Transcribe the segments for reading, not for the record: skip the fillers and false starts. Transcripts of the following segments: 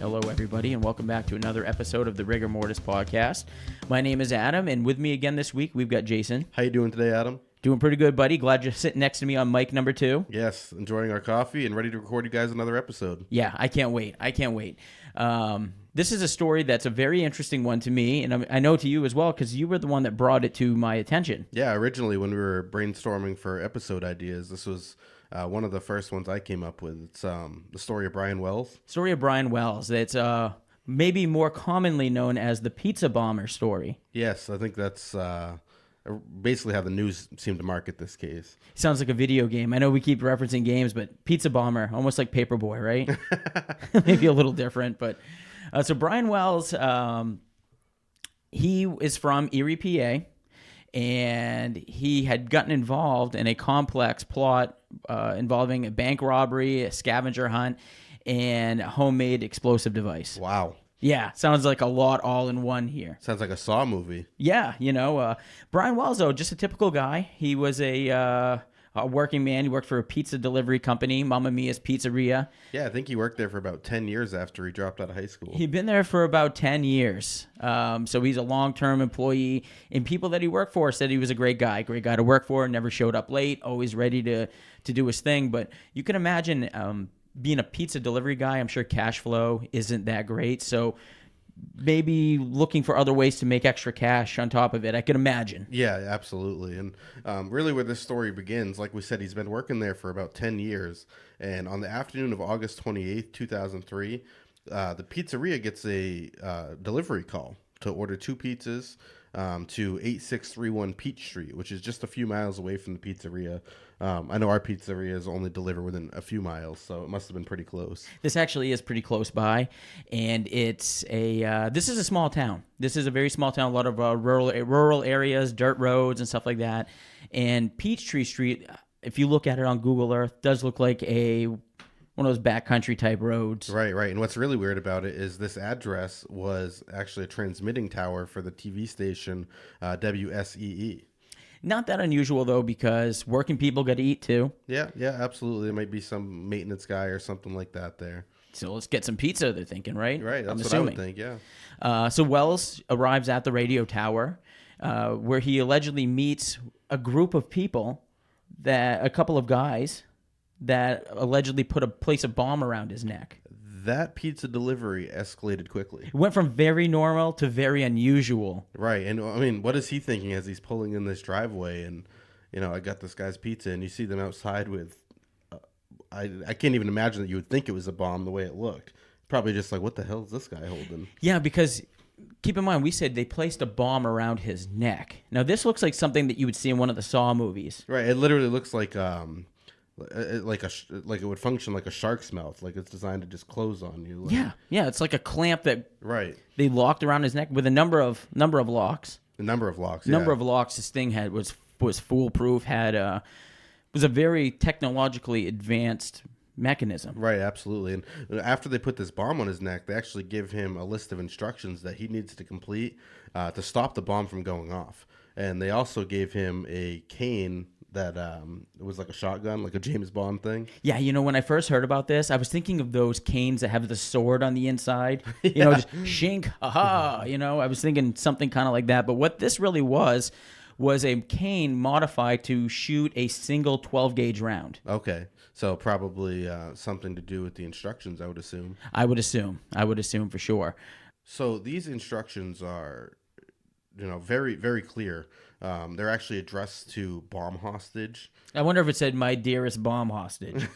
Hello, everybody, and welcome back to another episode of the Rigor Mortis podcast. My name is Adam, and with me again this week, we've got Jason. How you doing today, Adam? Doing pretty good, buddy. Glad you're sitting next to me on mic number 2. Yes, enjoying our coffee and ready to record you guys another episode. Yeah, I can't wait. This is a story that's a very interesting one to me, and I know to you as well, because you were the one that brought it to my attention. Yeah, originally when we were brainstorming for episode ideas, this was one of the first ones I came up with. It's the story of Brian Wells. Story of Brian Wells. It's maybe more commonly known as the pizza bomber story. Yes, I think that's basically how the news seemed to market this case. Sounds like a video game. I know we keep referencing games, but Pizza Bomber, almost like Paperboy, right? Maybe a little different, but so Brian Wells, he is from Erie, PA, and he had gotten involved in a complex plot involving a bank robbery, a scavenger hunt, and a homemade explosive device. Wow. Yeah, sounds like a lot all in one here. Sounds like a Saw movie. Yeah, Brian Wells, though, just a typical guy. He was a working man. He worked for a pizza delivery company, Mamma Mia's Pizzeria. Yeah, I think he worked there for about 10 years after he dropped out of high school. He'd been there for about 10 years. So he's a long-term employee. And people that he worked for said he was a great guy to work for, never showed up late, always ready to do his thing. But you can imagine being a pizza delivery guy, I'm sure cash flow isn't that great. So maybe looking for other ways to make extra cash on top of it, I can imagine. Yeah, absolutely. And really where this story begins, like we said, he's been working there for about 10 years. And on the afternoon of August 28th, 2003, the pizzeria gets a delivery call to order 2 pizzas to 8631 Peach Street, which is just a few miles away from the pizzeria. I know our pizzerias only deliver within a few miles, so it must have been pretty close. This actually is pretty close by, and it's this is a small town. This is a very small town, a lot of rural areas, dirt roads and stuff like that. And Peachtree Street, if you look at it on Google Earth, does look like one of those backcountry type roads. Right. And what's really weird about it is this address was actually a transmitting tower for the TV station WSEE. Not that unusual, though, because working people got to eat, too. Yeah, absolutely. There might be some maintenance guy or something like that there. So let's get some pizza, they're thinking, right? Right, that's what I would think, yeah. So Wells arrives at the radio tower, where he allegedly meets a group of people, a couple of guys, that allegedly place a bomb around his neck. That pizza delivery escalated quickly. It went from very normal to very unusual. Right. And I mean, what is he thinking as he's pulling in this driveway and, I got this guy's pizza and you see them outside with, I can't even imagine that you would think it was a bomb the way it looked. Probably just like, what the hell is this guy holding? Yeah, because keep in mind, we said they placed a bomb around his neck. Now, this looks like something that you would see in one of the Saw movies. Right. It literally looks like it would function like a shark's mouth, like it's designed to just close on you. Yeah, it's like a clamp that they locked around his neck with a number of locks. A number of locks. Number of locks. This thing was foolproof. Was a very technologically advanced mechanism. Right, absolutely. And after they put this bomb on his neck, they actually give him a list of instructions that he needs to complete to stop the bomb from going off. And they also gave him a cane that it was like a shotgun, like a James Bond thing. Yeah, when I first heard about this, I was thinking of those canes that have the sword on the inside. Just shink, aha. I was thinking something kind of like that. But what this really was a cane modified to shoot a single 12-gauge round. Okay. So probably something to do with the instructions, I would assume. I would assume for sure. So these instructions are, very, very clear. They're actually addressed to bomb hostage. I wonder if it said, "My dearest bomb hostage."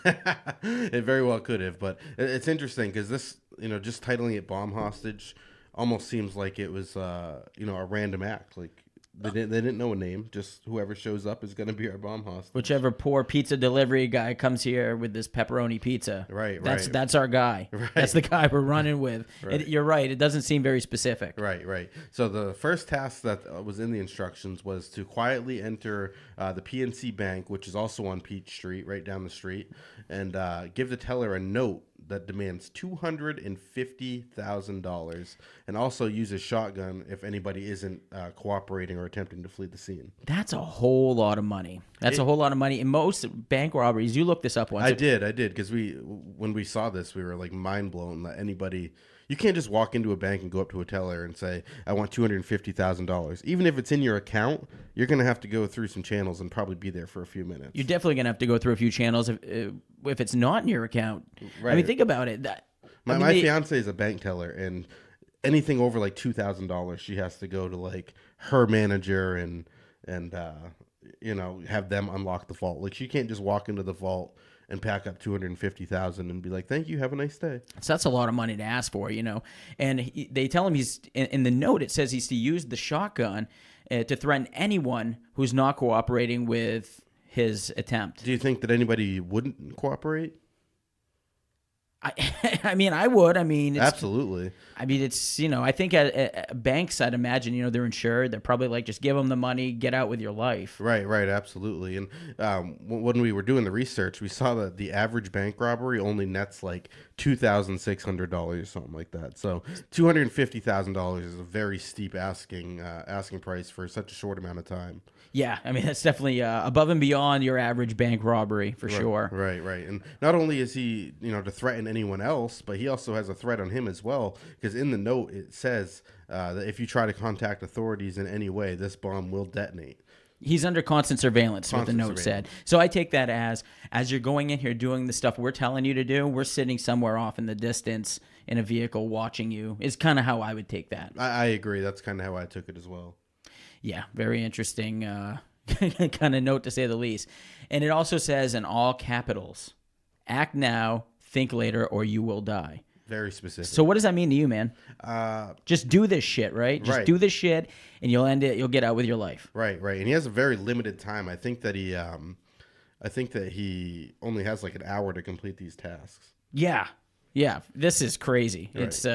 It very well could have, but it's interesting because this, just titling it bomb hostage almost seems like it was, a random act. Like they didn't know a name. Just whoever shows up is going to be our bomb hostage. Whichever poor pizza delivery guy comes here with this pepperoni pizza. Right. That's our guy. Right. That's the guy we're running with. Right. You're right. It doesn't seem very specific. Right. So the first task that was in the instructions was to quietly enter the PNC Bank, which is also on Peach Street, right down the street, and give the teller a note that demands $250,000 and also use a shotgun if anybody isn't cooperating or attempting to flee the scene. That's a whole lot of money. A whole lot of money. In most bank robberies, you looked this up once. I did, because when we saw this, we were like mind blown that anybody, You can't just walk into a bank and go up to a teller and say, I want $250,000. Even if it's in your account, you're going to have to go through some channels and probably be there for a few minutes. You're definitely going to have to go through a few channels if it's not in your account. Right. I mean, think about it. My fiance is a bank teller, and anything over like $2,000, she has to go to like her manager and have them unlock the vault. Like she can't just walk into the vault and pack up $250,000 and be like, "Thank you, have a nice day." So that's a lot of money to ask for, And they tell him he's in the note. It says he's to use the shotgun to threaten anyone who's not cooperating with his attempt. Do you think that anybody wouldn't cooperate? I mean, I would. I mean, absolutely. I mean, it's, I think at banks, I'd imagine, they're insured. They're probably like, just give them the money, get out with your life. Right, absolutely. And when we were doing the research, we saw that the average bank robbery only nets like $2,600 or something like that. So $250,000 is a very steep asking price for such a short amount of time. Yeah, I mean, that's definitely above and beyond your average bank robbery, for sure. Right. And not only is he, to threaten anyone else, but he also has a threat on him as well, because in the note it says that if you try to contact authorities in any way, this bomb will detonate. He's under constant surveillance, what the note said. So I take that as you're going in here doing the stuff we're telling you to do, we're sitting somewhere off in the distance in a vehicle watching you, is kind of how I would take that. I agree. That's kind of how I took it as well. Yeah, very interesting kind of note, to say the least. And it also says in all capitals, act now, think later, or you will die. Very specific. So what does that mean to you, man? Just do this shit, right? Just do this shit, and you'll end it. You'll get out with your life. Right. And he has a very limited time. I think that he only has like an hour to complete these tasks. Yeah. This is crazy. Right. It's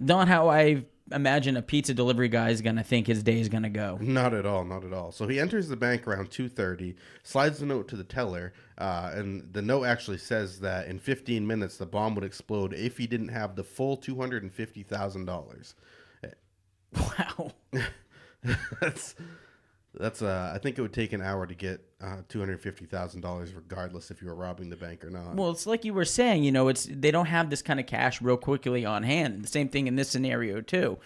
not how I imagine a pizza delivery guy is going to think his day is going to go. Not at all. So he enters the bank around 2:30, slides the note to the teller, and the note actually says that in 15 minutes the bomb would explode if he didn't have the full $250,000. Wow. That's I think it would take an hour to get $250,000 regardless if you were robbing the bank or not. Well, it's like you were saying, they don't have this kind of cash real quickly on hand. The same thing in this scenario too.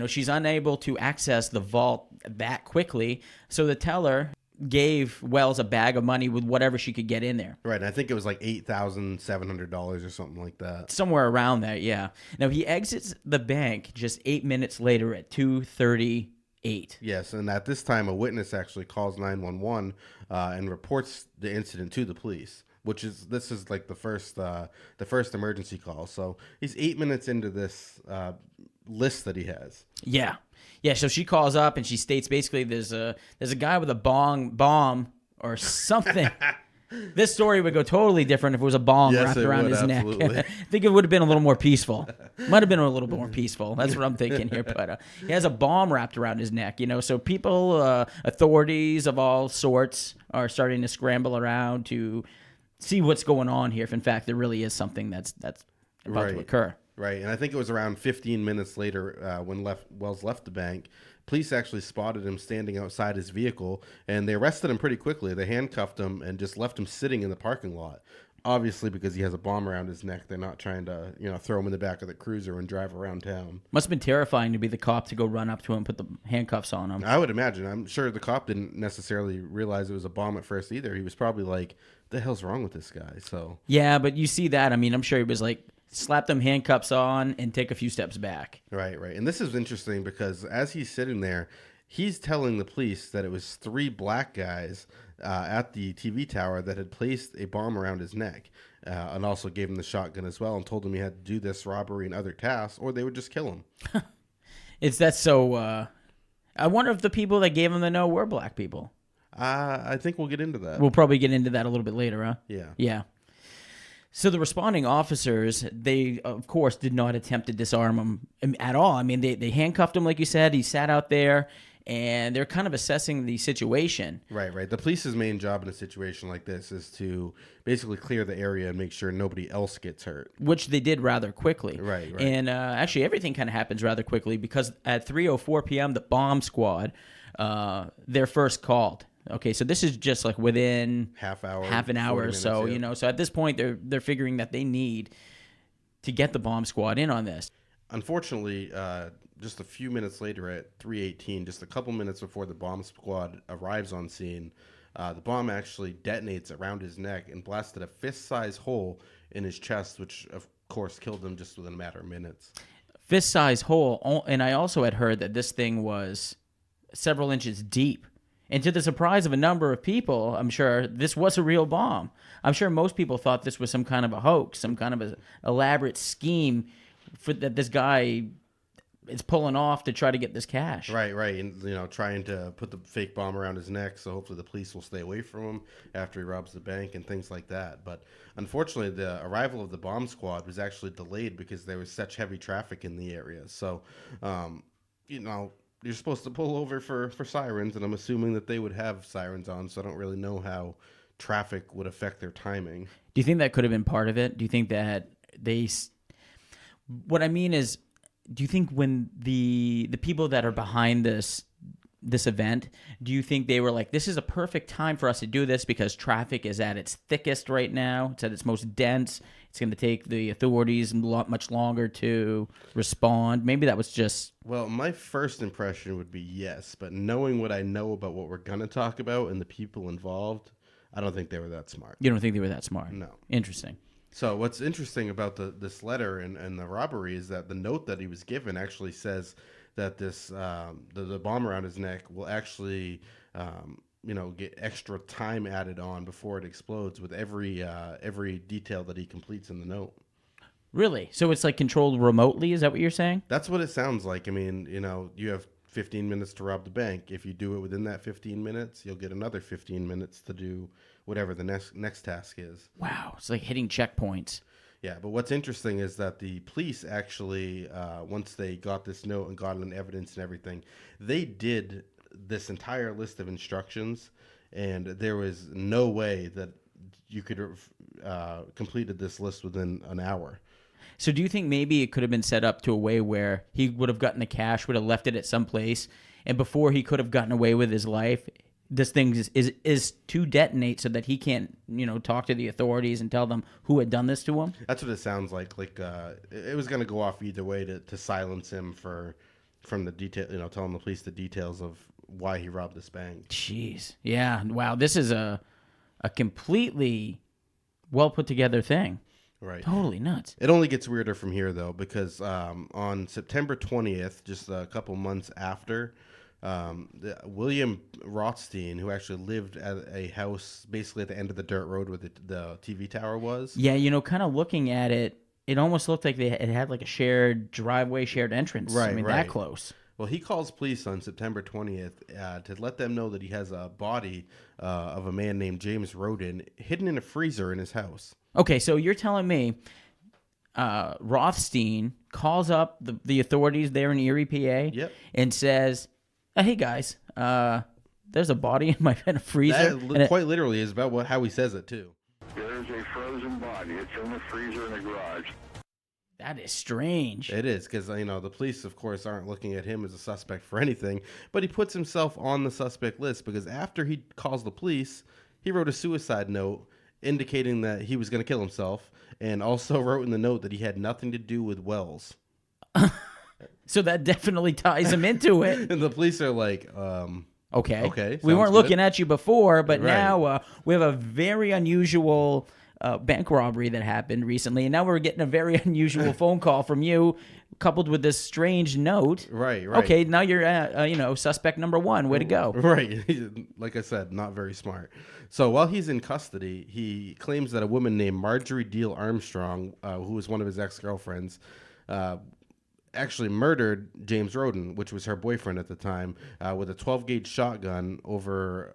She's unable to access the vault that quickly, so the teller gave Wells a bag of money with whatever she could get in there. Right, and I think it was like $8,700 or something like that. Somewhere around that, yeah. Now he exits the bank just 8 minutes later at 2:38. Yes, and at this time, a witness actually calls 911 and reports the incident to the police, this is like the first emergency call. So he's 8 minutes into this list that he has. Yeah. So she calls up and she states basically there's a guy with a bomb or something. This story would go totally different if it was a bomb wrapped around his neck. I think it would have been a little more peaceful. Might have been a little bit more peaceful. That's what I'm thinking here. But he has a bomb wrapped around his neck, So people, authorities of all sorts, are starting to scramble around to see what's going on here. If in fact there really is something that's about to occur. Right, and I think it was around 15 minutes later when Wells left the bank. Police actually spotted him standing outside his vehicle, and they arrested him pretty quickly. They handcuffed him and just left him sitting in the parking lot. Obviously, because he has a bomb around his neck, they're not trying to, throw him in the back of the cruiser and drive around town. Must have been terrifying to be the cop to go run up to him, put the handcuffs on him. I would imagine. I'm sure the cop didn't necessarily realize it was a bomb at first either. He was probably like, "The hell's wrong with this guy?" So yeah, but you see that. I mean, I'm sure he was like, slap them handcuffs on and take a few steps back. Right. And this is interesting because as he's sitting there, he's telling the police that it was 3 black guys at the TV tower that had placed a bomb around his neck and also gave him the shotgun as well and told him he had to do this robbery and other tasks or they would just kill him. I wonder if the people that gave him the note were black people. I think we'll get into that. We'll probably get into that a little bit later, huh? Yeah. So the responding officers, they, of course, did not attempt to disarm him at all. I mean, they handcuffed him, like you said. He sat out there, and they're kind of assessing the situation. Right. The police's main job in a situation like this is to basically clear the area and make sure nobody else gets hurt. Which they did rather quickly. Right. And actually, everything kind of happens rather quickly because at 3:04 p.m., the bomb squad, they're first called. Okay, so this is just like within half an hour or so, minutes, So at this point, they're figuring that they need to get the bomb squad in on this. Unfortunately, just a few minutes later at 3:18, just a couple minutes before the bomb squad arrives on scene, the bomb actually detonates around his neck and blasted a fist-sized hole in his chest, which of course killed him just within a matter of minutes. Fist-sized hole, and I also had heard that this thing was several inches deep. And to the surprise of a number of people, I'm sure this was a real bomb. I'm sure most people thought this was some kind of a hoax, some kind of an elaborate scheme that this guy is pulling off to try to get this cash. Right, and trying to put the fake bomb around his neck, so hopefully the police will stay away from him after he robs the bank and things like that. But unfortunately, the arrival of the bomb squad was actually delayed because there was such heavy traffic in the area. So, you're supposed to pull over for sirens, and I'm assuming that they would have sirens on, so I don't really know how traffic would affect their timing. Do you think that could have been part of it? Do you think that what I mean is, do you think when the people that are behind this event, do you think they were like, this is a perfect time for us to do this because traffic is at its thickest right now, it's at its most dense, it's going to take the authorities much longer to respond? Maybe that was just... Well, my first impression would be yes, but knowing what I know about what we're going to talk about and the people involved, I don't think they were that smart. You don't think they were that smart? No. Interesting. So what's interesting about this letter and the robbery is that the note that he was given actually says that this the bomb around his neck will actually get extra time added on before it explodes with every detail that he completes in the note. Really? So it's like controlled remotely? Is that what you're saying? That's what it sounds like. I mean, you have 15 minutes to rob the bank. If you do it within that 15 minutes, you'll get another 15 minutes to do whatever the next task is. Wow, it's like hitting checkpoints. Yeah, but what's interesting is that the police actually, once they got this note and got an evidence and everything, they did this entire list of instructions, and there was no way that you could have completed this list within an hour. So do you think maybe it could have been set up to a way where he would have gotten the cash, would have left it at some place, and before he could have gotten away with his life, this thing is to detonate so that he can't, talk to the authorities and tell them who had done this to him? That's what it sounds like. Like it was going to go off either way to silence him from the detail, telling the police the details of why he robbed this bank. Jeez. Yeah. Wow. This is a completely well put together thing. Right. Totally nuts. It only gets weirder from here, though, because on September 20th, just a couple months after, William Rothstein, who actually lived at a house basically at the end of the dirt road where the TV tower was. Yeah, kind of looking at it, it almost looked like it had like a shared driveway, shared entrance. Right, I mean, right. that close. Well, he calls police on September 20th to let them know that he has a body of a man named James Roden hidden in a freezer in his house. Okay, so you're telling me Rothstein calls up the authorities there in Erie, PA, Yep. and says, hey, guys, there's a body in a freezer. That quite literally is about how he says it, too. There's a frozen body. It's in the freezer in the garage. That is strange. It is, because, the police, of course, aren't looking at him as a suspect for anything, but he puts himself on the suspect list because after he calls the police, he wrote a suicide note indicating that he was going to kill himself, and also wrote in the note that he had nothing to do with Wells. So that definitely ties him into it. And the police are like, okay. We weren't looking at you before, but Right. now we have a very unusual bank robbery that happened recently, and now we're getting a very unusual phone call from you, coupled with this strange note. Right. Okay, now you're suspect number one. Way to go. Right. Like I said, not very smart. So while he's in custody, he claims that a woman named Marjorie Diehl-Armstrong, who was one of his ex-girlfriends, actually murdered James Roden, which was her boyfriend at the time, with a 12-gauge shotgun over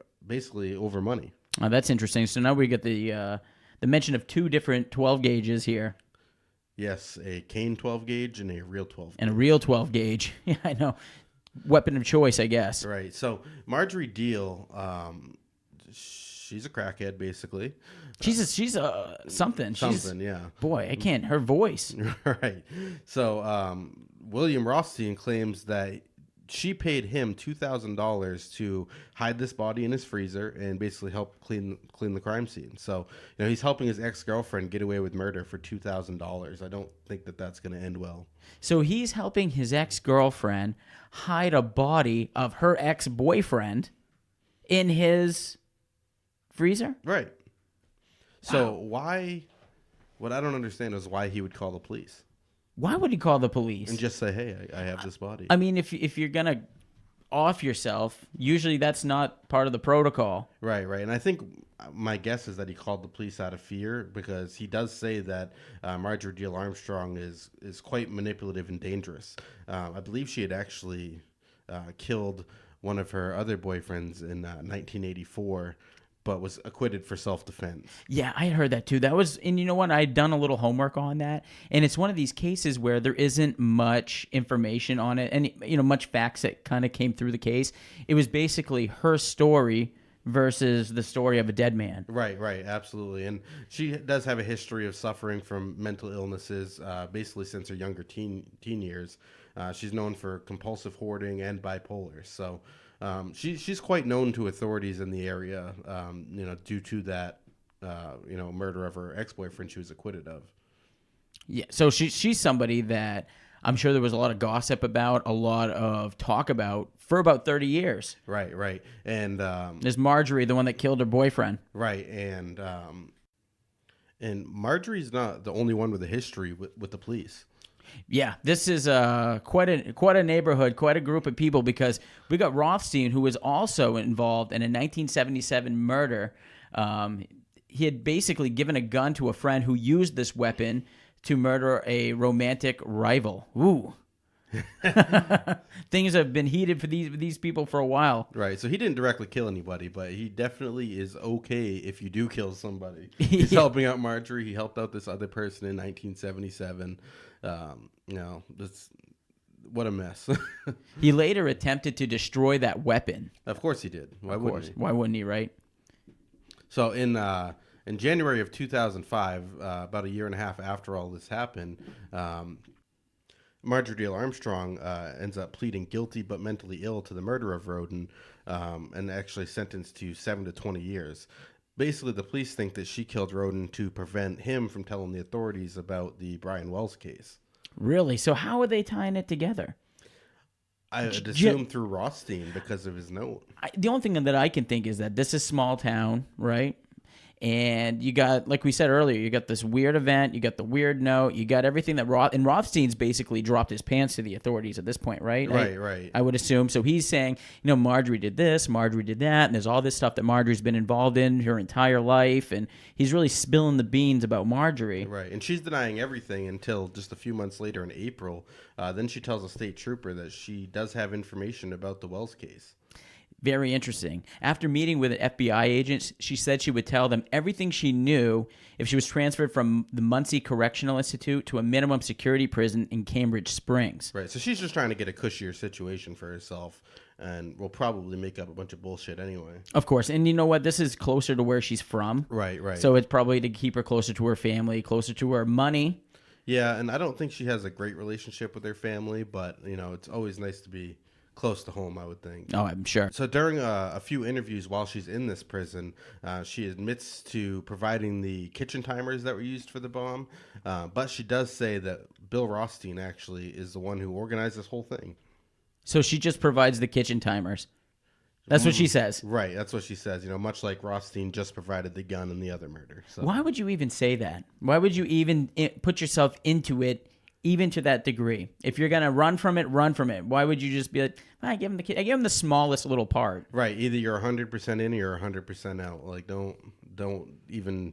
money. Oh, that's interesting. So now we get the mention of two different 12 gauges here. Yes, a cane 12 gauge and a real 12 gauge. And a real 12 gauge. Yeah, I know. Weapon of choice, I guess. Right. So Marjorie Diehl, she's a crackhead, basically. She's something. Something, yeah. Boy, I can't. Her voice. Right. So William Rothstein claims that she paid him $2,000 to hide this body in his freezer and basically help clean the crime scene. So, he's helping his ex-girlfriend get away with murder for $2,000. I don't think that that's going to end well. So he's helping his ex-girlfriend hide a body of her ex-boyfriend in his freezer? Right. So what I don't understand is why he would call the police. Why would he call the police? And just say, hey, I have this body. I mean, if you're going to off yourself, usually that's not part of the protocol. Right. And I think my guess is that he called the police out of fear, because he does say that Marjorie Diehl-Armstrong is quite manipulative and dangerous. I believe she had actually killed one of her other boyfriends in 1984, but was acquitted for self-defense. Yeah, I heard that too. That was, and you know what? I had done a little homework on that, and it's one of these cases where there isn't much information on it, and much facts that kind of came through the case. It was basically her story versus the story of a dead man. Right, absolutely. And she does have a history of suffering from mental illnesses, basically since her younger teen years. She's known for compulsive hoarding and bipolar. So she's quite known to authorities in the area, due to that, murder of her ex-boyfriend she was acquitted of. Yeah, so she's somebody that I'm sure there was a lot of gossip about, a lot of talk about for about 30 years. Right. And there's Marjorie, the one that killed her boyfriend. Right, and Marjorie's not the only one with a history with the police. Yeah, this is quite a neighborhood, quite a group of people, because we got Rothstein, who was also involved in a 1977 murder. He had basically given a gun to a friend who used this weapon to murder a romantic rival. Ooh. Things have been heated for these people for a while. Right, so he didn't directly kill anybody, but he definitely is okay if you do kill somebody. He's helping out Marjorie. He helped out this other person in 1977. What a mess. He later attempted to destroy that weapon. Of course he did. Why wouldn't he? Why wouldn't he, right? So in January of 2005, about a year and a half after all this happened, Marjorie Diehl-Armstrong ends up pleading guilty but mentally ill to the murder of Roden, and actually sentenced to 7 to 20 years. Basically, the police think that she killed Roden to prevent him from telling the authorities about the Brian Wells case. Really? So how are they tying it together? I would assume through Rothstein because of his note. The only thing that I can think is that this is small town, right? And you got, like we said earlier, you got this weird event, you got the weird note, you got everything that Rothstein's basically dropped his pants to the authorities at this point, right? Right. I would assume. So he's saying, Marjorie did this, Marjorie did that, and there's all this stuff that Marjorie's been involved in her entire life, and he's really spilling the beans about Marjorie. Right, and she's denying everything until just a few months later in April. Then she tells a state trooper that she does have information about the Wells case. Very interesting. After meeting with an FBI agent, she said she would tell them everything she knew if she was transferred from the Muncie Correctional Institute to a minimum security prison in Cambridge Springs. Right, so she's just trying to get a cushier situation for herself, and will probably make up a bunch of bullshit anyway. Of course, and you know what? This is closer to where she's from. Right. So it's probably to keep her closer to her family, closer to her money. Yeah, and I don't think she has a great relationship with her family, but, it's always nice to be close to home, I would think. Oh, I'm sure. So during a few interviews while she's in this prison, she admits to providing the kitchen timers that were used for the bomb, but she does say that Bill Rothstein actually is the one who organized this whole thing. So she just provides the kitchen timers. That's what she says. Right, that's what she says. Much like Rothstein just provided the gun in the other murder. So. Why would you even say that? Why would you even put yourself into it? Even to that degree, if you're gonna run from it, run from it. Why would you just be like, I give him the smallest little part? Right. Either you're 100% in or you're 100% out. Like, don't even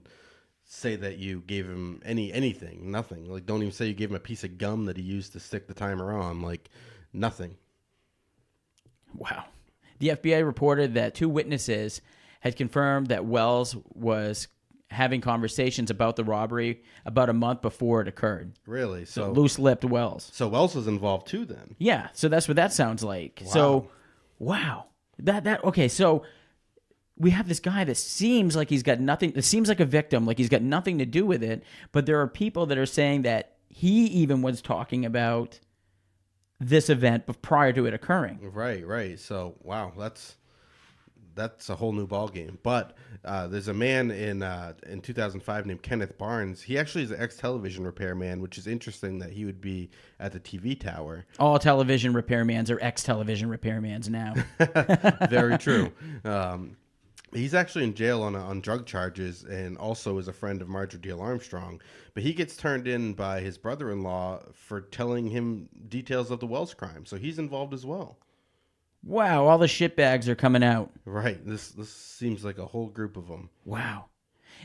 say that you gave him anything. Nothing. Like, don't even say you gave him a piece of gum that he used to stick the timer on. Like, nothing. Wow. The FBI reported that 2 witnesses had confirmed that Wells was having conversations about the robbery about a month before it occurred. Really? So loose-lipped Wells. So Wells was involved too then? Yeah, so that's what that sounds like. Wow. So, wow. Okay, so we have this guy that seems like he's got nothing, it seems like a victim, like he's got nothing to do with it, but there are people that are saying that he even was talking about this event prior to it occurring. Right. So, wow, that's a whole new ball game. But there's a man in 2005 named Kenneth Barnes. He actually is an ex-television repairman, which is interesting that he would be at the TV tower. All television repairmans are ex-television repairmans now. Very true. He's actually in jail on drug charges, and also is a friend of Marjorie Diehl-Armstrong. But he gets turned in by his brother-in-law for telling him details of the Wells crime. So he's involved as well. Wow, all the shitbags are coming out. Right. This seems like a whole group of them. Wow.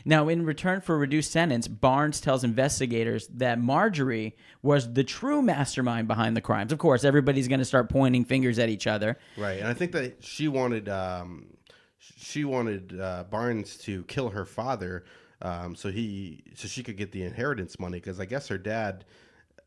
Now, in return for a reduced sentence, Barnes tells investigators that Marjorie was the true mastermind behind the crimes. Of course, everybody's going to start pointing fingers at each other. Right, and I think that she wanted Barnes to kill her father, so she could get the inheritance money, because I guess her dad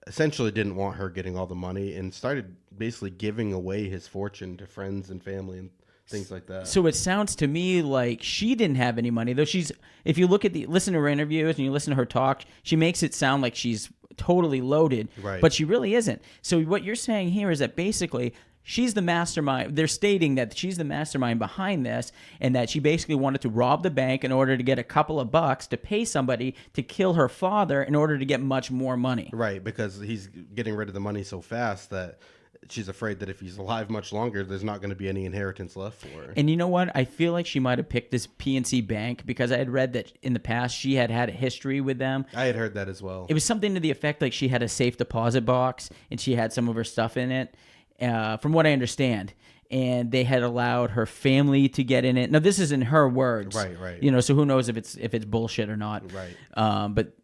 essentially didn't want her getting all the money and started basically giving away his fortune to friends and family and things like that. So it sounds to me like she didn't have any money, though. If you listen to her interviews and you listen to her talk, she makes it sound like she's totally loaded, right, but she really isn't. So what you're saying here is that basically she's the mastermind. They're stating that she's the mastermind behind this, and that she basically wanted to rob the bank in order to get a couple of bucks to pay somebody to kill her father in order to get much more money. Right, because he's getting rid of the money so fast that she's afraid that if he's alive much longer, there's not going to be any inheritance left for her. And you know what? I feel like she might have picked this PNC Bank because I had read that in the past she had a history with them. I had heard that as well. It was something to the effect like she had a safe deposit box and she had some of her stuff in it, from what I understand. And they had allowed her family to get in it. Now, this is in her words. Right. You know, so who knows if it's bullshit or not. Right. But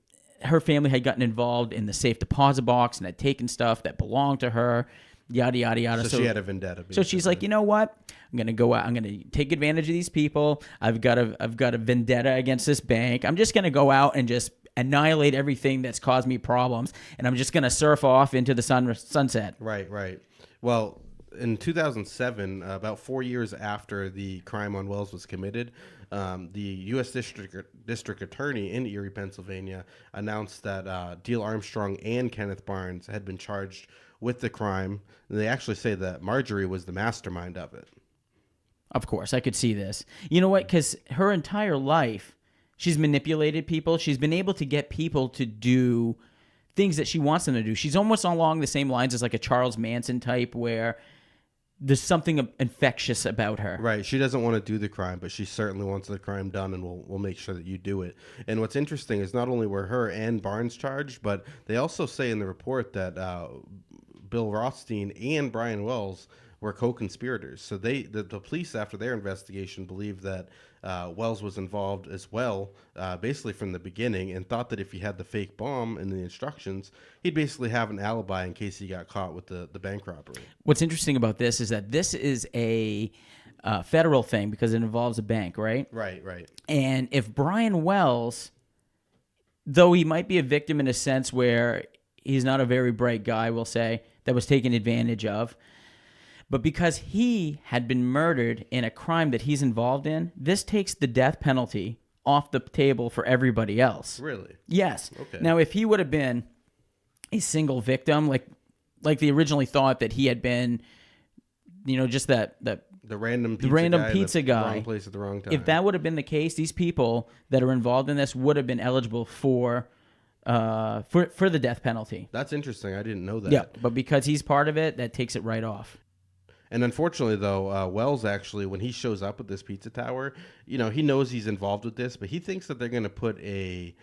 her family had gotten involved in the safe deposit box and had taken stuff that belonged to her. Yada, yada, yada. So she had a vendetta. So she's like, you know what? I'm going to go out. I'm going to take advantage of these people. I've got a vendetta against this bank. I'm just going to go out and just annihilate everything that's caused me problems. And I'm just going to surf off into the sunset. Right. Well, in 2007, about 4 years after the crime on Wells was committed, the U.S. District Attorney in Erie, Pennsylvania, announced that Diehl-Armstrong and Kenneth Barnes had been charged with the crime. And they actually say that Marjorie was the mastermind of it. Of course, I could see this. You know what? Because her entire life, she's manipulated people. She's been able to get people to do things that she wants them to do. She's almost along the same lines as like a Charles Manson type, where there's something infectious about her. Right. She doesn't want to do the crime, but she certainly wants the crime done, and we'll make sure that you do it. And what's interesting is not only were her and Barnes charged, but they also say in the report that Bill Rothstein and Brian Wells were co-conspirators. So the police, after their investigation, believed that Wells was involved as well, basically from the beginning, and thought that if he had the fake bomb and the instructions, he'd basically have an alibi in case he got caught with the bank robbery. What's interesting about this is that this is a federal thing because it involves a bank, right? Right. And if Brian Wells, though he might be a victim in a sense where he's not a very bright guy, we'll say, that was taken advantage of, but because he had been murdered in a crime that he's involved in, this takes the death penalty off the table for everybody else. Really? Yes. Okay. Now, if he would have been a single victim, like they originally thought that he had been, just the random pizza guy, wrong place at the wrong time. If that would have been the case, these people that are involved in this would have been eligible for the death penalty. That's interesting. I didn't know that. Yeah, but because he's part of it, that takes it right off. And unfortunately, though, Wells actually, when he shows up at this pizza tower, he knows he's involved with this, but he thinks that they're going to put a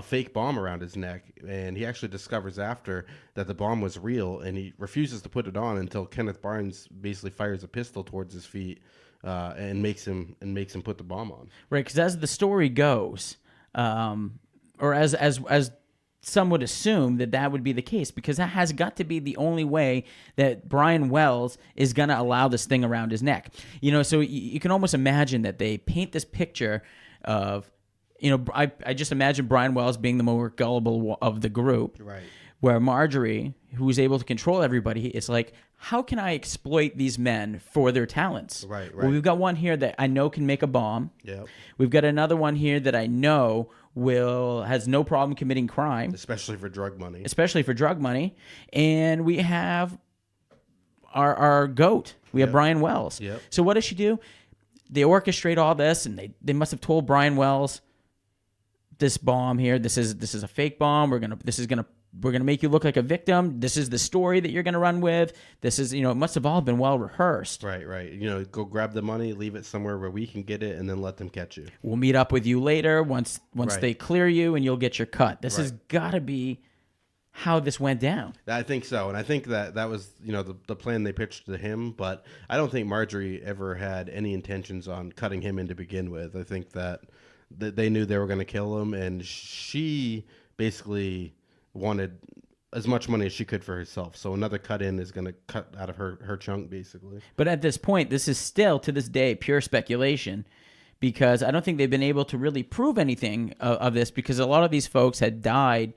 fake bomb around his neck. And he actually discovers after that the bomb was real, and he refuses to put it on until Kenneth Barnes basically fires a pistol towards his feet and makes him put the bomb on. Right, because as the story goes, or as some would assume that would be the case, because that has got to be the only way that Brian Wells is going to allow this thing around his neck. So you can almost imagine that they paint this picture of, I just imagine Brian Wells being the more gullible of the group. Right. Where Marjorie, who is able to control everybody, is like, how can I exploit these men for their talents? Right. Well, we've got one here that I know can make a bomb. Yep. We've got another one here that I know has no problem committing crime. Especially for drug money. And we have our GOAT. We have Brian Wells. Yep. So what does she do? They orchestrate all this, and they must have told Brian Wells, this bomb here, this is a fake bomb. We're gonna make you look like a victim. This is the story that you're gonna run with. This is, it must have all been well rehearsed. Right. Go grab the money, leave it somewhere where we can get it, and then let them catch you. We'll meet up with you later once they clear you, and you'll get your cut. This has Right. got to be how this went down. I think so, and I think that was the plan they pitched to him. But I don't think Marjorie ever had any intentions on cutting him in to begin with. I think that they knew they were going to kill him, and she basically wanted as much money as she could for herself. So another cut in is going to cut out of her chunk, basically. But at this point, this is still, to this day, pure speculation, because I don't think they've been able to really prove anything of this, because a lot of these folks had died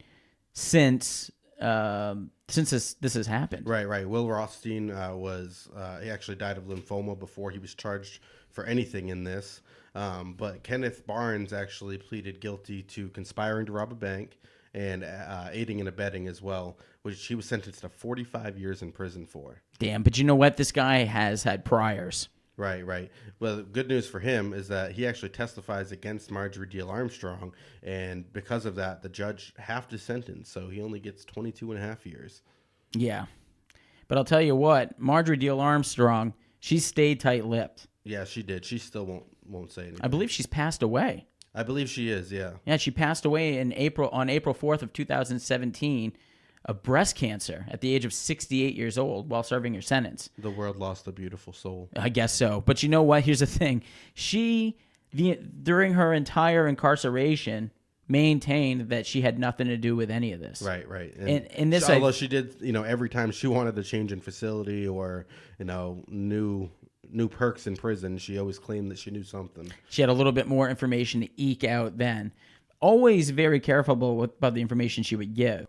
since this has happened. Right. Will Rothstein he actually died of lymphoma before he was charged for anything in this. But Kenneth Barnes actually pleaded guilty to conspiring to rob a bank and aiding and abetting as well, which he was sentenced to 45 years in prison for. Damn, but you know what? This guy has had priors. Right. Well, the good news for him is that he actually testifies against Marjorie Diehl-Armstrong, and because of that, the judge halved his sentence, so he only gets 22 and a half years. Yeah. But I'll tell you what, Marjorie Diehl-Armstrong, she stayed tight-lipped. Yeah, she did. She still won't say anything. I believe she's passed away. I believe she is, yeah. Yeah, she passed away on April 4th of 2017 of breast cancer at the age of 68 years old while serving her sentence. The world lost a beautiful soul. I guess so. But you know what? Here's the thing. During her entire incarceration, maintained that she had nothing to do with any of this. Right. And this, although she did, every time she wanted to change in facility or, new perks in prison, she always claimed that she knew something. She had a little bit more information to eke out then. Always very careful about the information she would give.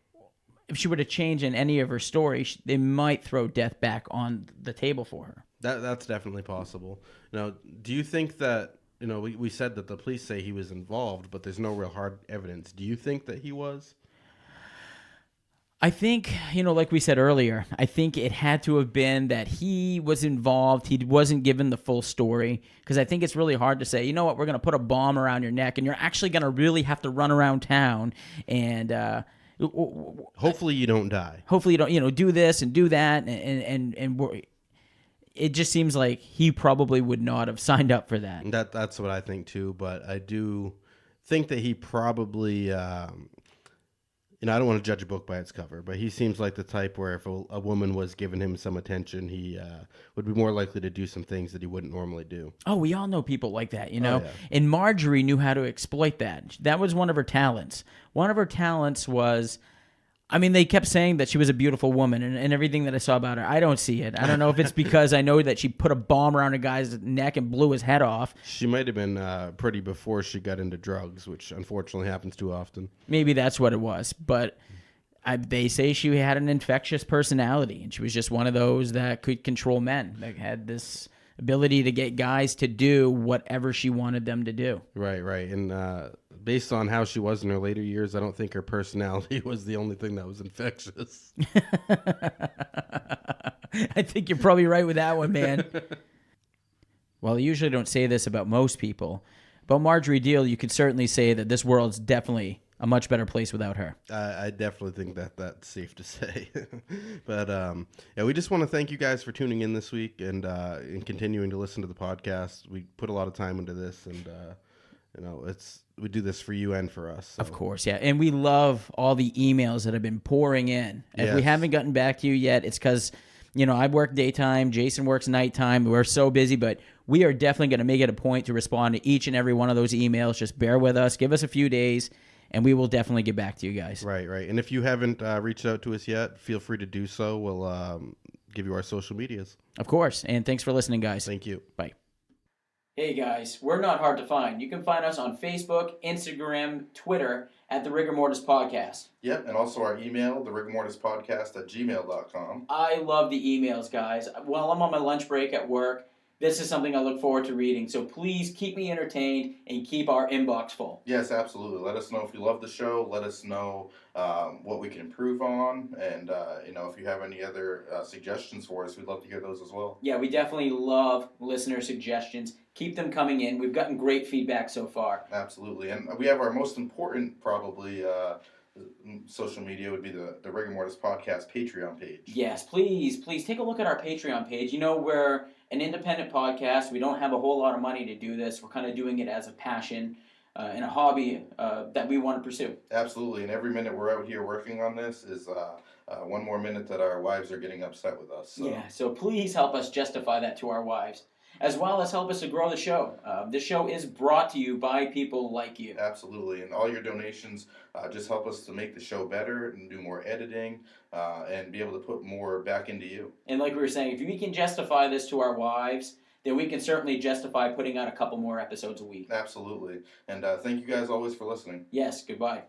If she were to change in any of her story, they might throw death back on the table for her. That's definitely possible. Now, do you think that, we said that the police say he was involved, but there's no real hard evidence. Do you think that he was? I think, like we said earlier, I think it had to have been that he was involved. He wasn't given the full story, because I think it's really hard to say, you know what, we're going to put a bomb around your neck and you're actually going to really have to run around town and hopefully you don't die. Hopefully you don't, do this and do that. And it just seems like he probably would not have signed up for that. That's what I think too. But I do think that he probably, I don't want to judge a book by its cover, but he seems like the type where if a woman was giving him some attention, he would be more likely to do some things that he wouldn't normally do. Oh, we all know people like that, Yeah. And Marjorie knew how to exploit that. That was one of her talents. One of her talents was, they kept saying that she was a beautiful woman and everything that I saw about her. I don't see it. I don't know if it's because I know that she put a bomb around a guy's neck and blew his head off. She might have been pretty before she got into drugs, which unfortunately happens too often. Maybe that's what it was. But they say she had an infectious personality, and she was just one of those that could control men, that had this ability to get guys to do whatever she wanted them to do. Right. And based on how she was in her later years, I don't think her personality was the only thing that was infectious. I think you're probably right with that one, man. Well, I usually don't say this about most people. About Marjorie Diehl, you could certainly say that this world's definitely a much better place without her. I definitely think that's safe to say. But we just want to thank you guys for tuning in this week and continuing to listen to the podcast. We put a lot of time into this, and we do this for you and for us. So. Of course, yeah. And we love all the emails that have been pouring in. If we haven't gotten back to you yet, it's because, I work daytime, Jason works nighttime. We're so busy, but we are definitely going to make it a point to respond to each and every one of those emails. Just bear with us. Give us a few days, and we will definitely get back to you guys. Right. And if you haven't reached out to us yet, feel free to do so. We'll give you our social medias. Of course. And thanks for listening, guys. Thank you. Bye. Hey, guys. We're not hard to find. You can find us on Facebook, Instagram, Twitter, at The Rigor Mortis Podcast. Yep, and also our email, therigormortispodcast@gmail.com. I love the emails, guys. While I'm on my lunch break at work, This is something I look forward to reading. So please keep me entertained and keep our inbox full. Yes, absolutely. Let us know if you love the show. Let us know what we can improve on, and if you have any other suggestions for us, we'd love to hear those as well. Yeah, we definitely love listener suggestions. Keep them coming in. We've gotten great feedback so far. Absolutely, and we have our most important probably social media would be the Rigor Mortis Podcast Patreon page. Yes, please take a look at our Patreon page. We're an independent podcast. We don't have a whole lot of money to do this. We're kind of doing it as a passion and a hobby that we want to pursue. Absolutely, and every minute we're out here working on this is one more minute that our wives are getting upset with us. So. Yeah, so please help us justify that to our wives, as well as help us to grow the show. This show is brought to you by people like you. Absolutely, and all your donations just help us to make the show better and do more editing and be able to put more back into you. And like we were saying, if we can justify this to our wives, then we can certainly justify putting out a couple more episodes a week. Absolutely, and thank you guys always for listening. Yes, goodbye.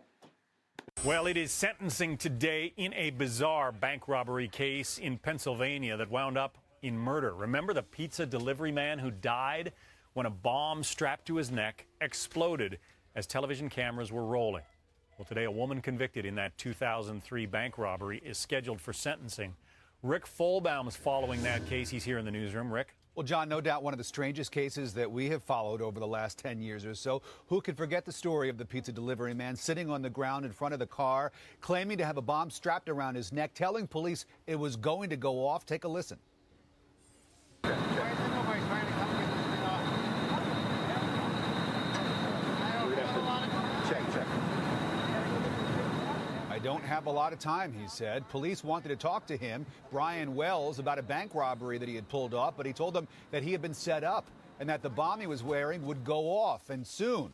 Well, it is sentencing today in a bizarre bank robbery case in Pennsylvania that wound up in murder. Remember the pizza delivery man who died when a bomb strapped to his neck exploded as television cameras were rolling? Well, today a woman convicted in that 2003 bank robbery is scheduled for sentencing. Rick Folbaum is following that case. He's here in the newsroom. Rick? Well, John, no doubt one of the strangest cases that we have followed over the last 10 years or so. Who could forget the story of the pizza delivery man sitting on the ground in front of the car, claiming to have a bomb strapped around his neck, telling police it was going to go off? Take a listen. I don't have a lot of time, he said. Police wanted to talk to him, Brian Wells, about a bank robbery that he had pulled off, but he told them that he had been set up and that the bomb he was wearing would go off, and soon.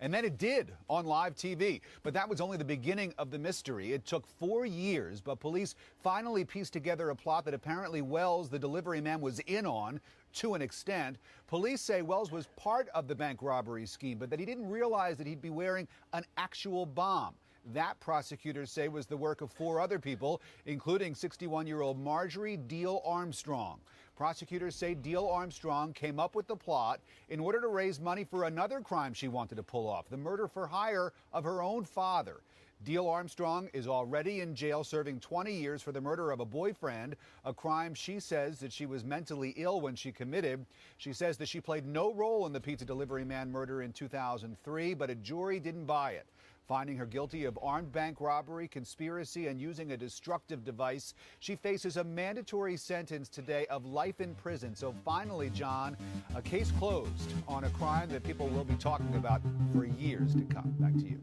And then it did on live TV. But that was only the beginning of the mystery. It took 4 years, but police finally pieced together a plot that apparently Wells, the delivery man, was in on to an extent. Police say Wells was part of the bank robbery scheme, but that he didn't realize that he'd be wearing an actual bomb. That, prosecutors say, was the work of 4 other people, including 61-year-old Marjorie Diehl-Armstrong. Prosecutors say Diehl-Armstrong came up with the plot in order to raise money for another crime she wanted to pull off, the murder for hire of her own father. Diehl-Armstrong is already in jail serving 20 years for the murder of a boyfriend, a crime she says that she was mentally ill when she committed. She says that she played no role in the pizza delivery man murder in 2003, but a jury didn't buy it, finding her guilty of armed bank robbery, conspiracy, and using a destructive device. She faces a mandatory sentence today of life in prison. So finally, John, a case closed on a crime that people will be talking about for years to come. Back to you.